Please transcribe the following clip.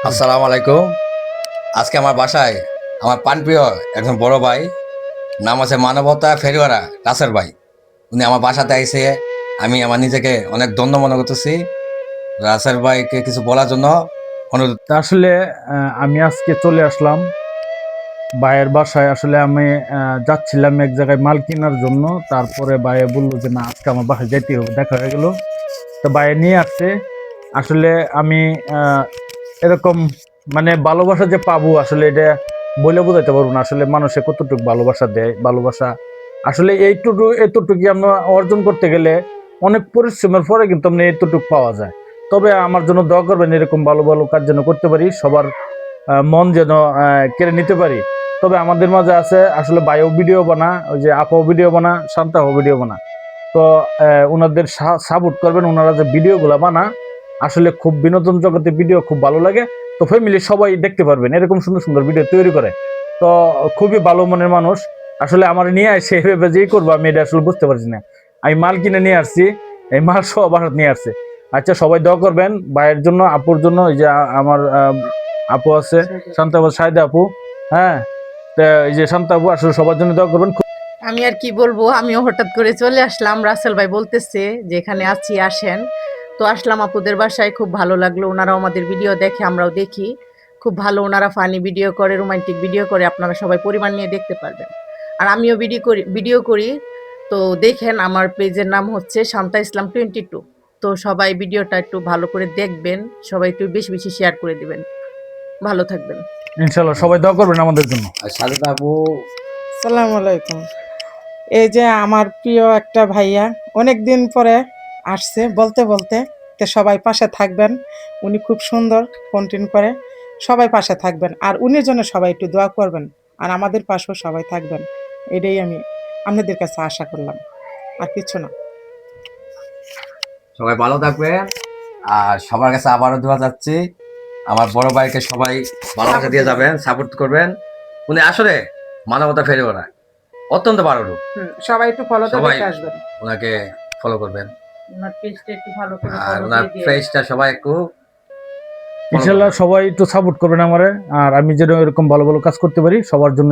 আসসালামু আলাইকুম। আজকে আমার বাসায় আমার প্রাণপ্রিয় একজন বড় ভাই, নাম আছে মানবতা ফেরিওয়ারা রাসেল ভাই। উনি আমার বাসাতে আইসে, আমি আমার নিজেকে অনেক ধন্য মনে করতেছি। রাসেল ভাইকে কিছু বলার জন্য অনুরোধ। তা আসলে আমি আজকে চলে আসলাম ভাইয়ের বাসায়। আসলে আমি যাচ্ছিলাম এক জায়গায় মাল কেনার জন্য। তারপরে ভাইয়ে বললো যে না, আজকে আমার বাসায় যেতে হবে। দেখা হয়ে গেল, তো ভাইয়ে নিয়ে আসছে। আসলে আমি এরকম মানে ভালোবাসা যে পাবো, আসলে এটা বলে বোঝাতে পারবো না। আসলে মানুষে কতটুকু ভালোবাসা দেয়, ভালোবাসা আসলে এতটুকু আমরা অর্জন করতে গেলে অনেক পরিশ্রমের পরে কিন্তু আমরা এতটুকু পাওয়া যায়। তবে আমার জন্য দোয়া করবেন, এরকম ভালো ভালো কাজ যেন করতে পারি, সবার মন যেন কেড়ে নিতে পারি। তবে আমাদের মাঝে আছে আসলে বায়ো ভিডিও বানা, ওই যে আপাও ভিডিও বানা, শান্তাও ভিডিও বানা। তো ওনাদের সাপোর্ট করবেন। ওনারা যে ভিডিওগুলো বানা আসলে খুব বিনোদন জগতে ভিডিও খুব ভালো লাগে। তো ফ্যামিলি সবাই দেখতে পারবেন, এরকম সুন্দর সুন্দর ভিডিও তৈরি করে। তো খুবই ভালো মনের মানুষ। আসলে আমার নিয়ে আসে এভাবে যেই করবো আমি এটা আসলে বুঝতে পারছি না। আমি মাল কিনে নিয়ে আসছি, এই মাল সব বাসাত নিয়ে আসছে। আচ্ছা, সবাই দোয়া করবেন ভাইয়ের জন্য, আপুর জন্য। এই যে আমার আপু আছে, শান্তা আপু, সাইদা আপু। হ্যাঁ, তা এই যে শান্তা আপু, আসলে সবার জন্য দোয়া করবেন। আমি আর কি বলবো, আমিও হঠাৎ করে চলে আসলাম। রাসেল ভাই বলতেছে যে এখানে আছি, আসেন। তো আসলাম আপুদের বাসায়, খুব ভালো লাগলো। ওনারাও আমাদের ভিডিও দেখে, আমরাও দেখি। খুব ভালো, ওনারা ফানি ভিডিও করে, রোমান্টিক ভিডিও করে। আপনারা সবাই পরিবার নিয়ে দেখতে পারবেন। আর আমিও ভিডিও করি। তো দেখেন, আমার পেজের নাম হচ্ছে শান্তা ইসলাম 22। তো সবাই ভিডিওটা একটু ভালো করে দেখবেন, সবাই একটু বেশি বেশি শেয়ার করে দিবেন। ভালো থাকবেন। ইনশাল্লাহ সবাই দোয়া করবেন আমাদের জন্য। আর সাজেদা আপু, আসসালামু আলাইকুম। এই যে আমার প্রিয় একটা ভাইয়া অনেক দিন পরে আসছে, বলতে বলতে তো সবাই পাশে থাকবেন। উনি খুব সুন্দর কন্টেন্ট করে, সবাই পাশে থাকবেন। আর উনির জন্য সবাই একটু দোয়া করবেন, আর আমাদের পাশেও সবাই থাকবেন। এটাই আমি আপনাদের কাছে আশা করলাম, আর কিছু না। সবাই ভালো থাকবেন। আর সবার কাছে আবারও দোয়া যাচ্ছি, আমার বড় ভাইকে সবাই ভালোবাসা দিয়ে যাবেন, সাপোর্ট করবেন। উনি আসলে মানবতা ফেরিওয়ারা অত্যন্ত ভালো লোক। সবাই একটু ফলো সবাই দেখে আসবেন। ওনাকে ফলো করবেন। ওনার পেজটা একটু ভালো করে আর ফলো ওনার দিয়ে দিয়েন। ফেসটা সবাই একটু follow ইনশাল্লাহ করবেন। সবাই একটু সাপোর্ট করবেন আমারে। আর আমি যেন এরকম ভালো ভালো কাজ করতে পারি সবার জন্য।